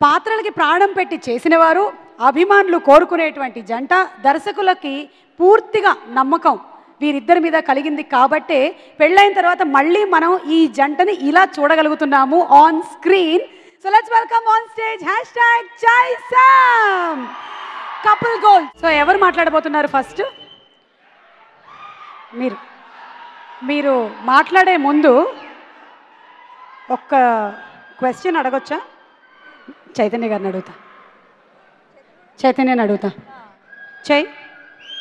పాత్రలకి ప్రాణం పెట్టి చేసినవారు, అభిమానులు కోరుకునేటువంటి జంట, దర్శకులకి పూర్తిగా నమ్మకం వీరిద్దరి మీద కలిగింది కాబట్టే పెళ్ళైన తర్వాత మళ్ళీ మనం ఈ జంటని ఇలా చూడగలుగుతున్నాము on screen. So let's welcome on stage #JaiSam couple goal. So ఎవరు మాట్లాడబోతున్నారు ఫస్ట్? మీరు మాట్లాడే ముందు ఒక్క క్వశ్చన్ అడగొచ్చా? చైతన్య గారిని అడుగుతా. చైతన్యని అడుగుతా.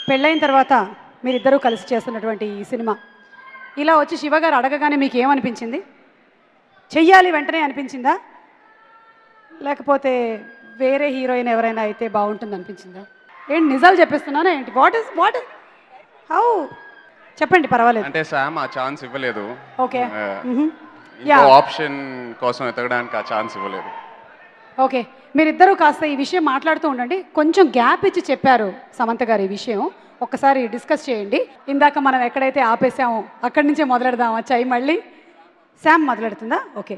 పెళ్ళైన తర్వాత మీరిద్దరూ కలిసి చేస్తున్నటువంటి ఈ సినిమా ఇలా వచ్చి శివగారు అడగగానే మీకు ఏమనిపించింది? చెయ్యాలి వెంటనే అనిపించిందా, లేకపోతే వేరే హీరోయిన్ ఎవరైనా అయితే బాగుంటుంది అనిపించిందా? ఏంటి నిజాలు చెప్పేస్తున్నానా ఏంటి? వాట్ ఇస్ హౌ చెప్పండి, పర్వాలేదు. అంటే శామ్ ఆ ఛాన్స్ ఇవ్వలేదు. ఓకే, ఆప్షన్ కోసం ఎతకడానికి ఆ ఛాన్స్ ఇవ్వలేదు. ఓకే, మీరిద్దరూ కాస్త ఈ విషయం మాట్లాడుతూ ఉండండి. కొంచెం గ్యాప్ ఇచ్చి చెప్పారు సమంత గారు ఈ విషయం, ఒక్కసారి డిస్కస్ చేయండి. ఇందాక మనం ఎక్కడైతే ఆపేసామో అక్కడి నుంచే మొదలెడదామా? మళ్ళీ శామ్ మొదలెడుతుందా? ఓకే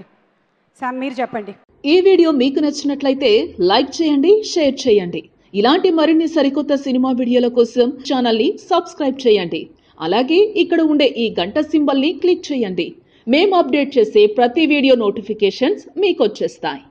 శామ్, మీరు చెప్పండి. ఈ వీడియో మీకు నచ్చినట్లయితే లైక్ చేయండి, షేర్ చేయండి. ఇలాంటి మరిన్ని సరికొత్త సినిమా వీడియోల కోసం ఛానల్ని సబ్స్క్రైబ్ చేయండి. అలాగే ఇక్కడ ఉండే ఈ గంట సింబల్ని క్లిక్ చేయండి. మేము అప్డేట్ చేసే ప్రతి వీడియో నోటిఫికేషన్స్ మీకు వచ్చేస్తాయి.